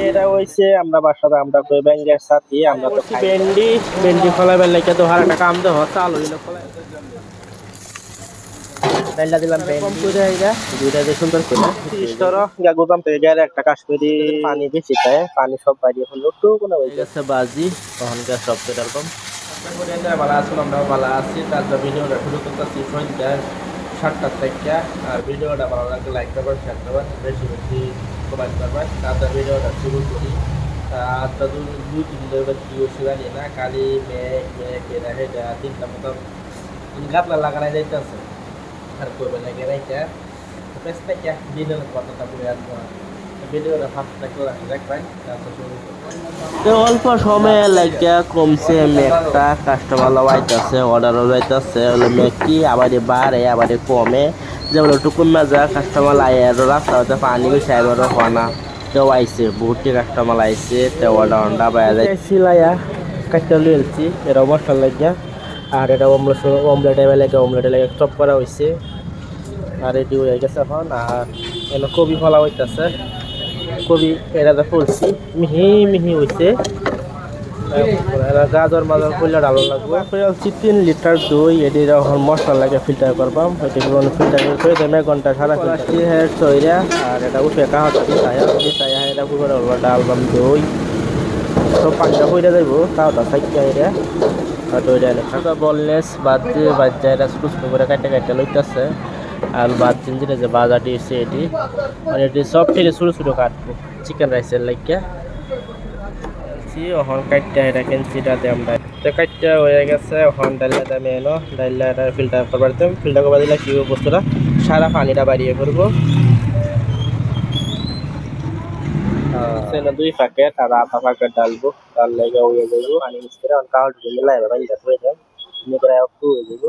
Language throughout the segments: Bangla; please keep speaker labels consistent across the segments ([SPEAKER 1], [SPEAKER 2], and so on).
[SPEAKER 1] এটা হইছে আমরা বাসাতে আমরা কই ব্যাঙ্গের সাথে আমরা তো ভেন্ডি ভেন্ডি ফলাইবার লাগে তো হার একটা কাম দেহ চাল হইল ফলাই ডাইলা দিলাম কম করে আইরা দুইটা যে সুন্দর করে স্টোর গা গোদাম থেকে গেলে একটা কাশ্মীরি পানি বেশি খায় পানি সব বাইরে হলো একটু কোনো হয়ে গেছে বাজি তখনকার সব এরকম ভালো আছেন আমরা ভালো আছি তারপর ভিডিওটা শুরু করতেছি সন্ধ্যা 7টা থেকে আর ভিডিওটা ভালো লাগলে লাইক করবেন শেয়ার করবেন বেশি বেশি কমেন্ট করবেন তারপর ভিডিওটা শুরু করি তা দুই তিন ধরে কি হচ্ছে জানি না কালি মেঘ মেঘ এরা হেঁটে তিনটা মতো গাতলা লাগানো যাইতেছে আর করবে লাগে রাইটা বেশ থেকে দিনের কথাটা বলে আসবো ভিডিওটা ফার্স্ট থেকে দেখবেন তো অল্প সময়ে লাগিয়া কমছে মেঘটা কাস্টমার লাগাইতেছে অর্ডারও যাইতেছে হলো মেঘ কি আবার বাড়ে আবার কমে যেমন একটু কমে যায় কাস্টমার লাগে আর রাস্তা হতে পানি বেশি আইবারও হয় না কেউ আইসে বহুটি কাস্টমার আইসে তো অর্ডার অন্ডা বাইরে যাইছি লাইয়া কাটতে লিয়েছি এটা মশলা লাগিয়া আর এটা অমলেট লাগে অমলেটে লাগে চপ করা হয়েছে আর রেডি হয়ে গেছে এখন আর এনে কবি ফলা হইতেছে কবি এটা ফুলছি মিহি মিহি হয়েছে গাজর মাজর ফুলে ডালো লাগবে 3 লিটার দই এটি এখন মশলা লাগে ফিল্টার করবাম এটি ফিল্টার করে দেবে ঘন্টা সারা প্লাস্টিক হেড চইরা আর এটা উঠে কাহতা দিতায়া এটা পুরো ডালবাম দই সব পাঁচটা কইরা যাইব কাহতা সাইকেল এরা আর দইটা এনে বলনেস বাদ দিয়ে বাদ যায় এটা ছোটো ছোটো করে কাটে কাটে লইতেছে আর বাদ জিনিসটা যে বাজারটি এসে এটি আর এটি সব থেকে ছোটো ছোটো কাটবো চিকেন রাইসের লাগিয়া এখন কাটটা এটা কেঞ্চিটাতে আমরা তো কাটটা হয়ে গেছে এখন ডাইলা দামে এলো ডাইলা এটা ফিল্টার করবার দিতাম ফিল্টার করবার দিলে কি বস্তুটা সারা পানিটা বাড়িয়ে করবো 2 প্যাকেট আর আধা প্যাকেট ডালবো ডাল লেগে হয়ে যাবো পানি মিক্স করে এখন কাউট দিয়ে মিলাই এবার বাইন্দা হয়ে যাবে এমনি করে একটু হয়ে যাবো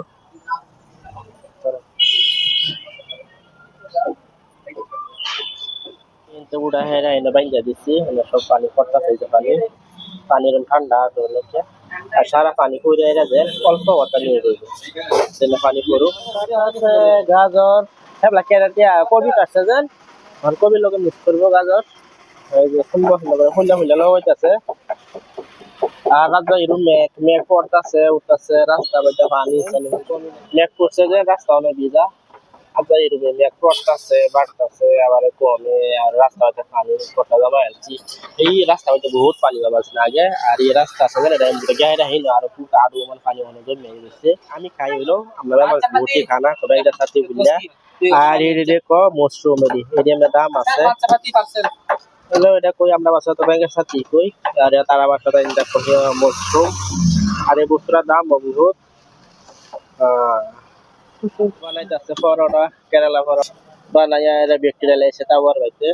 [SPEAKER 1] কিন্তু উড়া হেরা এনে বাইন্দা দিচ্ছি মানে সব পানি পড়তা হয়েছে পানির ঠান্ডা তো লেগে আর সারা পানি করে এরা যে অল্প ওয়াটার নিয়ে যাবে তাহলে পানি পড়ুক গাজর হ্যাঁ কেরা দিয়া কবি কাটছে যেন আর কবির লগে মিক্স করবো গাজর এই যে সুন্দর সুন্দর ফুলটা ফুলটা লাগাইতেছে আর রাত এরকম মেঘ পড়তেছে উঠতেছে রাস্তা বাইতে পানি মেঘ পড়ছে যে রাস্তা অনেক ভিজা আচ্ছা এরকম মেঘ পড়তেছে বাড়তেছে আবার কমে আর রাস্তা হইতে পানি পড়তে জমা আনছি এই রাস্তা হইতে বহুত পানি জমা ছিল আগে আর এই রাস্তা আছে যেন এটা গায়ে হইল আর পুরো আরো মানে পানি অনেক জমে গেছে আমি খাই হইলো আমরা বহুতই খানা সবাই এটার সাথে বুঝলা আর এই দেখো মশরুম এর দাম আছে হ্যালো এটা কই আমরা বাসা তো ব্যাংকের সাথে কই আর তারা বাসা তো ইনদা কই মশরুম আর এই বস্তুটার দাম বহুত বানাইতেছে পরোটা কেরালা পরোটা বানাইয়া এরা ব্যক্তিরা লাইছে তাওয়ার বাইতে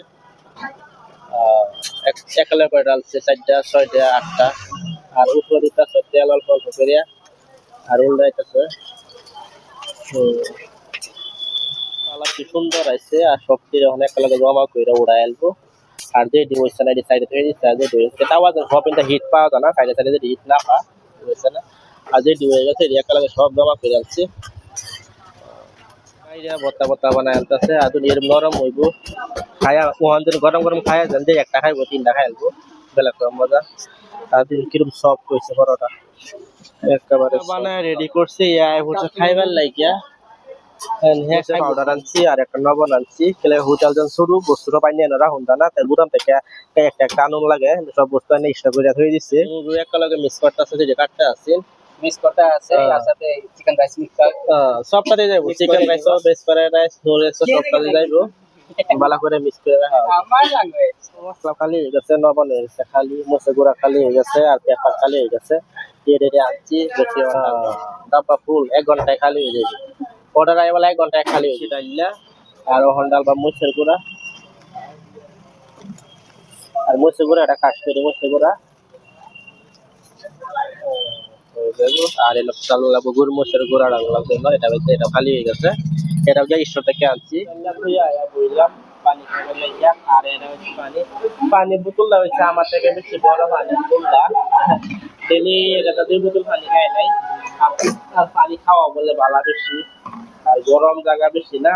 [SPEAKER 1] একলা করে ডালছে 4টা 6টা 8টা আর উপরে দিতেছে তেল অল্প অল্প করে আর উল্টাইতেছে কালার কি সুন্দর আছে আর সবজি অনেক কালার জমা করে উড়াই আলবো আর যে ডিম হইছে না এই সাইডে তৈরি দিচ্ছে আর যে ডিম হইছে তাও সব ইনটা হিট পাওয়া যায় না সাইডে সাইডে যে হিট না পা হইছে না আর যে ডিম হয়ে গেছে এক কালার সব জমা করে আনছে আইরা বত্তা বত্তা বানায় আনতেছে আর তো এর নরম হইব খায়া ওখান থেকে গরম গরম খায়া যান যে একটা খাইবো 3টা খাইবো বেলা কম মজা আর দিন কিরম সফট হইছে পরোটা একেবারে বানায় রেডি করছে এই হচ্ছে খাইবার লাগিয়া পাউডার আনছি আর একটা লবণ আনছি হোটেল যেন শুরু বস্তুটা পাই নিয়ে রাখুন না তাই গুদাম থেকে একটা আনুন লাগে সব বস্তু এনে এক্সট্রা করে ধরে দিচ্ছে একটা লাগে মিক্স করতে আছে যে কাটটা আছে মিক্স করতে আছে আর সাথে চিকেন রাইস মিক্স সবটাতে যাইবো চিকেন রাইস বেস করে রাইস নুডলস সবটাতে যাইবো ভালো করে মিক্স করে রাখা আমার লাগে মশলা খালি হয়ে গেছে লবণ হয়ে গেছে খালি মরিচ গুঁড়া খালি হয়ে গেছে আর পেপার খালি হয়ে গেছে দিয়ে আনছি বেশি ডাব্বা ফুল 1 ঘন্টায় খালি হয়ে যাবে অর্ডার আইবালা 1 ঘন্টায় খালি হয়েছে ডাইলা আর ওখান ডাল বা মরিচের গুঁড়া আর মরিচের গুঁড়া এটা কাশ্মীরি মরিচের গুঁড়া আর এলো চাল লাগবো গুড় মরিচের গুঁড়া লাগবে এটা হচ্ছে এটা খালি হয়ে গেছে এটা যে স্টোর থেকে আনছি বুঝলাম পানি খাইবার লাগিয়া আর এটা হচ্ছে পানি বোতলটা হচ্ছে আমার থেকে বেশি বড় পানি বোতলটা ডেলি এটা 2 বোতল পানি খাই নাই আর পানি খাওয়া বলে ভালো বেশি আর গরম জায়গা বেশি না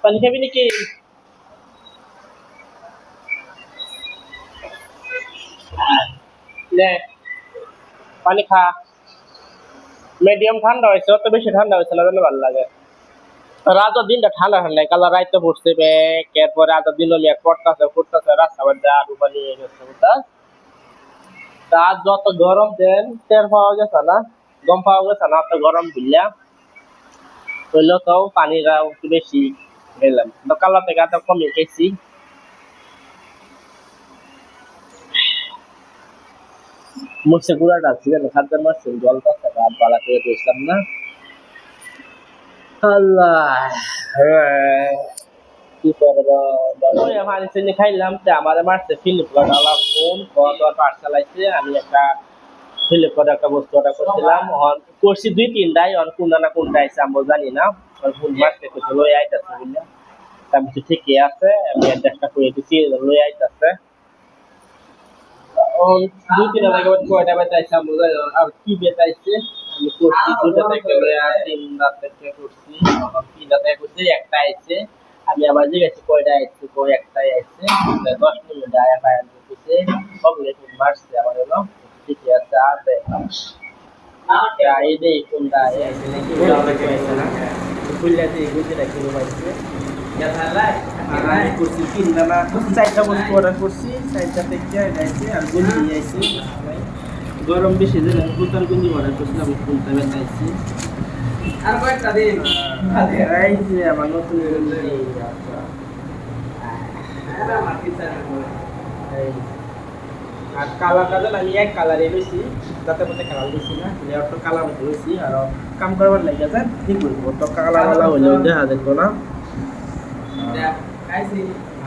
[SPEAKER 1] পানি খাবি নাকি? নে পানি খা। মিডিয়াম ঠান্ডা হয়েছে, অত বেশি ঠান্ডা হয়েছে না, ভালো লাগে। রাত দিনটা ঠান্ডা ঠান্ডা, কালা রাইতে পড়ছে ব্যাগ, এরপরে রাত দিনও মেঘ পড়তেছে রাস্তা বাড়তে আলু পানি গেছে বুঝা। রাত যত গরম দেন টের পাওয়া গেছে না, গম পাওয়া গেছে না, অত গরম দিলা হইলেও তো পানিটা একটু বেশি খেলাম, কালা থেকে এত কমে খেয়েছি। মুখে গুড়া ডাকছি যেন খাদ্য মারছি, জল পাচ্ছে রাত বালা করে দিয়েছিলাম না। আল্লাহ কি করবো, পানি চিনি খাইলাম। আমার মারছে ফিলিপকার্ট আলা ফোন পার্সেল আইছে, আমি একটা ফিলিপকার্ট একটা বস্তু অর্ডার করছিলাম, করছি 2-3টাই, কোনটা না কোনটা আইছে আমি জানি না। ফোন মারছে কিছু লই আইতাছে বুঝলে, আমি তো ঠিকই আছে, আমি একটা করে দিচ্ছি লই আইতাছে। 2-3 জায়গা কয়টা বেচাইছে আমি আর কি বেচাইছে আমি করছি, 2টা থেকে 3টা থেকে করছি, 3টা থেকে করছি, একটা আইছে। আমি আবার জিজ্ঞাসা কয়টা আইছে, কই একটাই আইছে। 10 মিনিট আয়া পায় দিতেছে, সব লেখুন মারছে আমার হলো ঠিকই আছে। আর এই যে কোনটা আইছে নাকি ওটা অনেকে আইছে না, খুললাতে গুজরা কিলো পাইছে। আমি করছি 4টা বস্তু অর্ডার করছি, 4টা থেকে আইছে আর গুলি আইছে। গরম বেশি দিন আমি কুতার গুলি অর্ডার করছিলাম, কুলতা বেচাইছি। আর কয়েকটা দিন এই যে আমার নতুন গুলি আর কালারটা যেন আমি এক কালারে লইছি, যাতে মধ্যে কালার লইছি না, লেয়ারটা কালার মধ্যে লইছি। আর কাম করবার লাগে যায় ঠিক করবো, তো কালার वाला হইলে দেখা দেখবো না।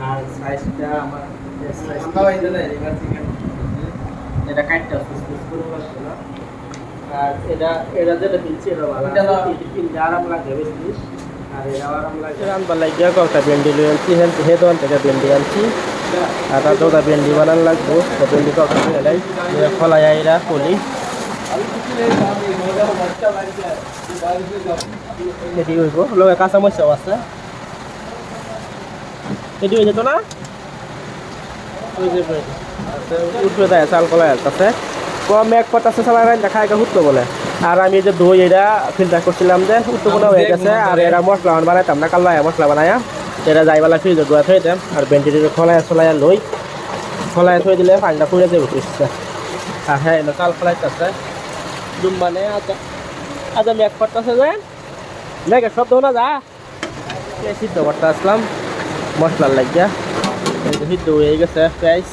[SPEAKER 1] আর সাইজটা আমার এটা কাটটা ফুসফুস করে লাগছে না। আর এটা যেটা কিনছি এটা ভালো, কিনতে আরাম লাগে বেশি। আর এটা আরাম লাগে রান্নার লাগে একটা ভেন্ডি লই আনছি, হে দোকান থেকে ভেন্ডি আনছি। আর তার দুটা ভেন্ডি বানান লাগবো, তো ভেন্ডি কখন এলাই ফলাই আইরা কলি এটি হইব, লগে কাঁচা মরিচাও আছে। এটি হয়ে যেত না, উঠবে দেয় চাল কলাই আছে কম এক পটাশে চালা খাই উঠতো বলে। আর আমি যে দই এটা ফিল্টার করছিলাম যে উত্তর হয়ে গেছে। আর এরা মশলা বানাইতাম না, কাল্লা মশলা বানায়া এটা যাইবেলা ফ্রিজে ধোয়া থই দিতাম। আর ভেন্ডিটি খোলায় ছলাইয়া লই খোলায় থই দিলে পানিটা পুড়ে যাবে উঠছে। আর হ্যাঁ চাল খোলাইতেছে ডুম মানে আজ আমি এক পটাশে যায় মেঘের শব্দ না যা সিদ্ধ করতে আসলাম মশলার লাগিয়া, সিদ্ধ হয়ে গেছে পেঁয়াজ।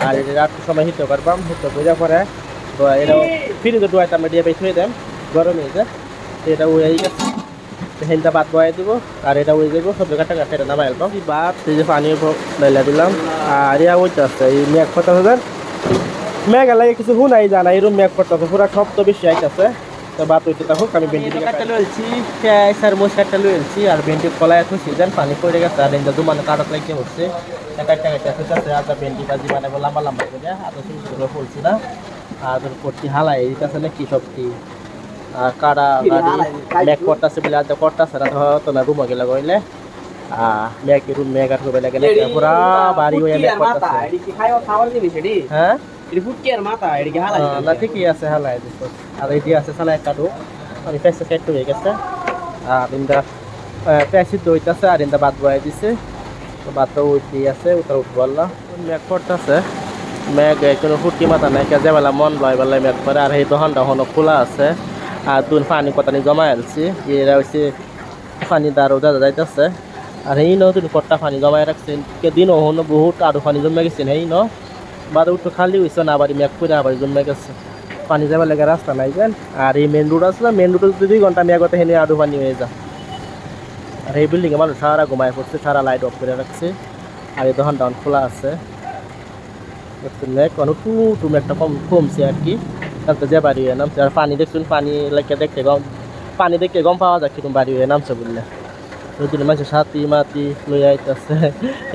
[SPEAKER 1] আর এটা রাত সময় হিট করবাম, হিট করে পরে এটা ফ্রিজে ডুয়াইতাম দিয়ে পেয়ে থুয়ে দেম গরম হয়ে যায়। এটা উড়ে গেছে, হেলটা ভাত বয়াই দিব। আর এটা উড়ে যাবো সব কাটা কাটা এটা নামাই আলবাম ভাত, এই যে পানি লাইলা দিলাম। আর ইয়া ওইটা আছে এই মেঘ পড়তেছে, মেঘ লাগে কিছু শুনাই জানা এরকম মেঘ পড়তেছে, পুরা শব্দ বেশি আইতেছে। তো ভাত হইতে থাকুক, আমি ভেন্ডি কাটটা লইছি, পেঁয়াজ আর মরিচ কাটটা লইছি। আর ভেন্ডি ফলায় থুছি যেন পানি পড়ে গেছে। আর এটা দুমানে কাটক লাগিয়ে হচ্ছে কাটটা কাটটা থুইতেছে। আদা ভেন্ডি ভাজি বানাবো লম্বা লম্বা করে, আদা সুন্দর ফুলছি না। আর পড়ছি হালাই এইটাছে নাকি সবটি। আর কাড়া গাড়ি মেঘ করতেছে বলে আজ করতেছে না, তো না রুমে গেলে গইলে মেঘ রুম মেঘ আর রুমে গেলে পুরা বাড়ি হয়ে মেঘ করতেছে। হ্যাঁ না ঠিকই আছে হালাই দিস। আর এটি আছে সালাই কাটু, আমি পেঁচা কেটে হয়ে গেছে। আর ইন্দা পেঁয়াজ সিদ্ধ হইতেছে, আর ইন্দা ভাত বয়াই দিছে। তো ভাতটা উঠতে আছে, ওটা উঠবো আল্লাহ। মেঘ করতেছে, মেঘ কোনো ফুটকি মাথা নাই, যেবেলা মন লয় বেলায় মেঘ করে। আর এই দোকানটা হনো খোলা আছে। আর তুই পানি কতানি জমা আনছি, এরা হচ্ছে পানি দাঁড়ো দাদা যাইতেছে। আর এই নতুন কট্টা পানি জমাই রাখছেন দিনও হনো বহুত আরো পানি জমে গেছেন। এই ন বাদ উঠো খালি হয়েছে না, আবার মেঘ করে আবার জমে গেছে, পানি যাবার লেগে রাস্তা নাই যান। আর এই মেন রোড আছে না, মেন রোডে যদি 2 ঘন্টা মেঘতে হেনে আরো পানি হয়ে যায়। আর এই বিল্ডিংয়ে মানুষ সারা ঘুমায় পড়ছে, সারা লাইট অফ করে রাখছে। আর এই দোকানটা খোলা আছে, মেঘ টু মেঘটা কমছে আর কি। তারপরে যে বাড়ি হয়ে নামছে। আর পানি দেখছুন, পানি লাগে দেখতে পানি দেখতে গম পাওয়া যায় কিরকম বাড়ি হয়ে নামছে বললে। ওই জন্য মানুষের সাথী মাতি লই আইতেছে।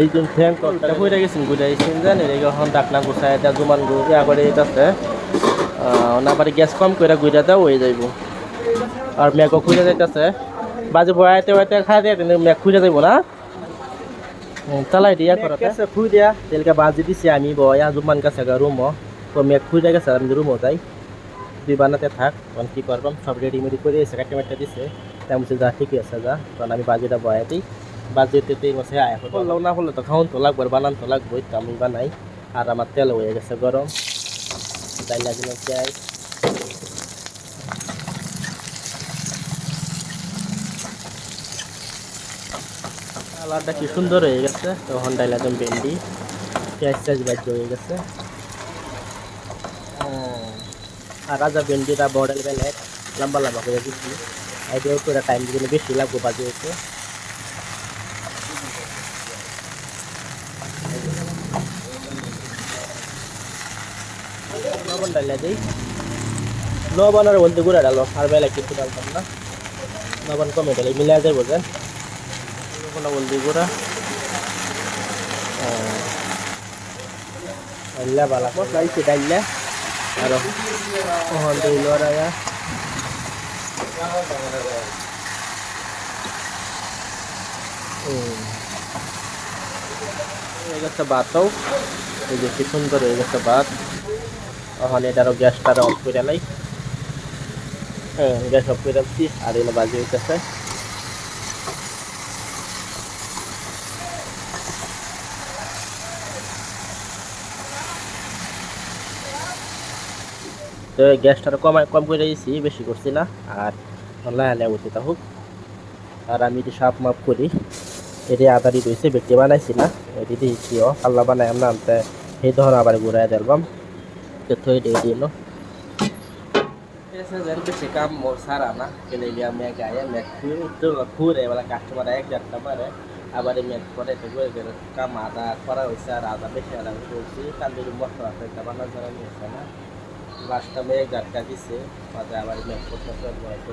[SPEAKER 1] এই জন্য ফ্যান কলটা ঘুরে গেছেন, ঘুরে আইসেন জানেন এখন ডাকনা গুছায় এটা জুমান ইয়া করে এইটাছে না পারে গ্যাস কম করে ঘুরে দেওয়া হয়ে যাইব। আর মেঘও ঘুরে যাইতেছে, বাজে বয়াতে বয়াতে খাই দিয়ে খুঁজে দেবো না চালাই দিয়া করতে খুঁজ দিয়া তেলকে বাজি দিছি আমি বয়া জুমান কাছে রুম তো মেঘ খুঁজে গেছে আমি রুমও যাই তুই বানাতে থাক তখন কী করবাম সব রেডিমেডি করে এসে কাটে মেটে দিছে তেমন যা ঠিকই আছে যা তখন আমি বাজিটা বয়া দিই বাজিতে মশে আয় করলাম না হলে তো খাওয়ান তো লাগবে বানান তো লাগবেই তো আমি বানাই আর আমার তেল হয়ে গেছে গরম তাই লাগলো পেঁয়াজ কালারটা কি সুন্দর হয়ে গেছে তখন ডাইলাম ভেন্ডি পেঁয়াজ টেয়াজ বাজ্য হয়ে গেছে আর রাজা ভেন্ডিটা বড়েল বেলে লম্বা লম্বা করে দিচ্ছি এটাও করে টাইম দিলে বেশি লাগবে বাজে হচ্ছে লবণ ডাইলা দিই লবণ আর বলতে গুঁড়া ডালো আর বেলা কিছু ডালতাম না লবণ কমে ডালে মিলা যায় বোঝেন লবণ বলতে গুঁড়া ডাইলা বালা মশলা দিচ্ছি ডাইলা আর ওহন দিল রায়া হয়ে গেছে ভাতও এই যে কি সুন্দর হয়ে গেছে ভাত ওখানে এটারও গ্যাসটা অফ করে লাই গ্যাস অফ করে রাখছি আর এগুলো বাজি হইতেছে তো গ্যাসটা কম করে দিয়েছি বেশি করছি না আর লাহে উঠতে থাকুক আর আমি এটি সাপ মাপ করি এটি আদারি রয়েছে বেটি বানাইছি না এটি দিয়েছিও পাল্লা বানাই আমরা আনতে সেই ধরো আবার ঘুরাই দেলবাম থই দিয়ে দিল বেশি কাম মোর সারা না কেলে মেঘ আয় মেঘ ঘুরে এবার কাস্টমার এক দেড়টা পারে আবার মেঘ করে তো কাম আদা করা হয়েছে আর আদা বেশি আদা করছি কান্দির মশলা একটা বানা যারা নিয়েছে না লাস্টটা মেঘ ঝাটকা দিছে মাঝে আবার মেঘ করতেছে একটু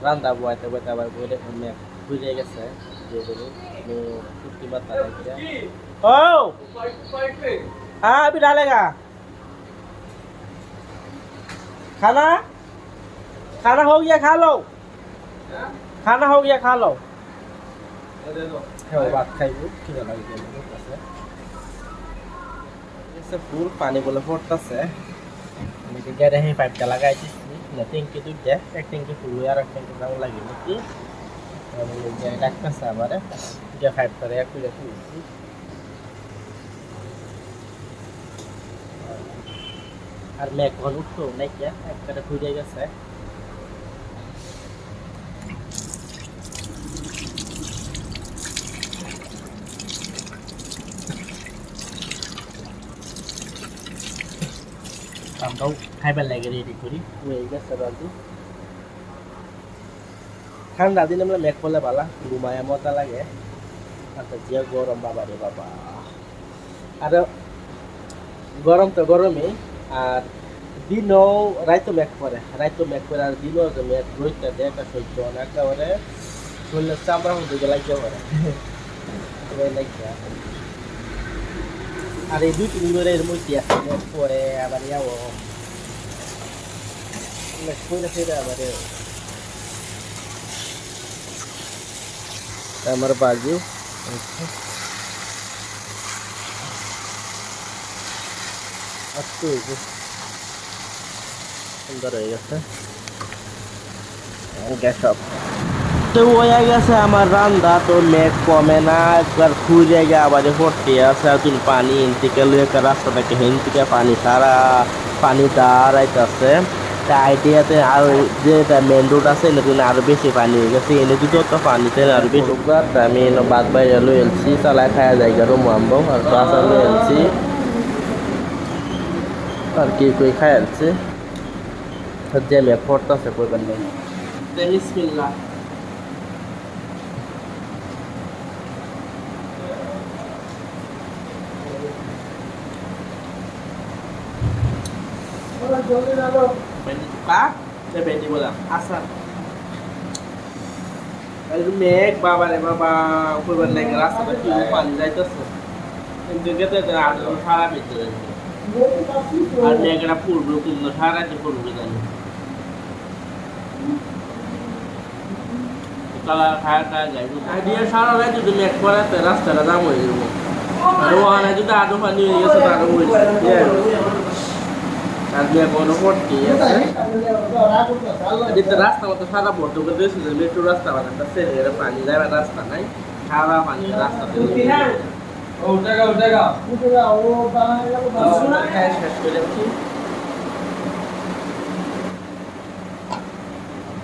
[SPEAKER 1] রান্না বয়াতে বয়াতে আবার মেঘ ঘুরে গেছে দিয়ে দেবো কুর্তি মাথা দেখে ও হ্যাঁ अभी डालेगा खाना खाना हो गया खा लो खाना हो गया खा लो बात खाइबो খিদা লাগছে ফুল পানি বলে পড়তেছে আমি যে গ্যারে হে পাইপটা লাগাইছি না ট্যাঙ্কি দুইটা এক ট্যাঙ্কি ফুল আর এক ট্যাঙ্কি দাম লাগে নাকি আমি গ্যারে রাখতেছে আবার যে পাইপটা এক করে তুলছি আর মেঘ ঘন উঠতো নাকি একটা খুঁজে গেছে আমরাও খাইবার লাগে রেডি করি হয়ে গেছে রাজু ঠান্ডা দিন আমরা মেঘ পড়লে বালা ঘুমায় মজা লাগে আচ্ছা যে গরম বাবা রে বাবা আর গরম তো গরমই আর দিনও রাইতো মেঘ পড়ে আর দিনও যে মেঘ রইতে দেখা সহ্য না একেবারে শরীরের চামড়া মধ্যে লাগিয়ে পড়ে আর এই 2-3 দিনের মধ্যে আছে মেঘ পড়ে আবার যাবো মেঘ পড়ে ফিরে আবার আমার বাজু সুন্দর হয়ে গেছে গ্যাস অফ তো হয়ে গেছে আমার রান্না তো মেঘ কমে না একবার খুঁজে গিয়ে আবার ভর্তি আছে আর তুমি পানি ইনটিকে লুয়ে রাস্তা থেকে হিনটিকে পানি সারা পানি দাঁড়াইতেছে আইডিয়াতে আর যেটা মেন রোড আছে এনে আরো বেশি পানি হয়ে গেছে এনে যদি তো পানিতে আরো বেশি আমি বাদ বাইরে লুয়ে এলছি চালায় খাওয়া জায়গা রুম আনবো আর বাসা লুয়ে এলছি আর কি কই খাইছে যে মেঘ পড়তেছে কইবেন নেই বিসমিল্লাহ জলদি যাবো বেন্ডি পা যে বেন্ডি বলা আসার মেঘ বাবা রে বাবা কইবেন নাই রাস্তাটা কি পানি যাইতেছে কিন্তু গেতে আর সারা ভিতরে আর মেঘটা পূর্ব কিন্তু সারা যে পূর্ব জানি কালা খায় খায় যাই দিয়ে সারা রাত যদি মেঘ পড়াতে রাস্তাটা জাম হয়ে যাবো আর ওখানে যদি আদো পানি হয়ে গেছে তো আরো হয়েছে আর মেঘ কোনো পড়তেই আছে এদিকে রাস্তা মতো সারা পড়তে করে দিয়েছে যে মেট্রো রাস্তা বানাতে এর পানি যাবে রাস্তা নাই সারা পানি রাস্তা শেষ করে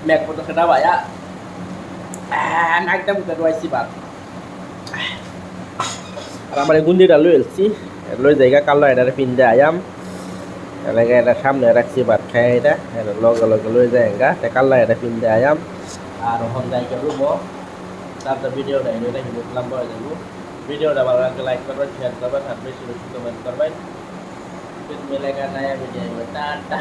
[SPEAKER 1] মেঘ পড়তে সেটা ভাইয়া নাকটা বুকে রয়েছি বাদ আর আমার এই গুন্ডিটা লই এলছি লই জায়গা কালো এটা পিন্দে আয়াম এলাকা এটা সামনে রাখছি ভাত খাই এটা লগে লগে লই যায় গা কাল্লা এটা পিন্দে আয়াম আর ওখান যাইকে রুবো তারপর ভিডিওটা এনে রাখি লম্বা হয়ে যাবো ভিডিওটা ভালো লাগলে লাইক করবেন শেয়ার করবেন আর বেশি বেশি কমেন্ট করবেন মেলে গানা ভিডিও টাটা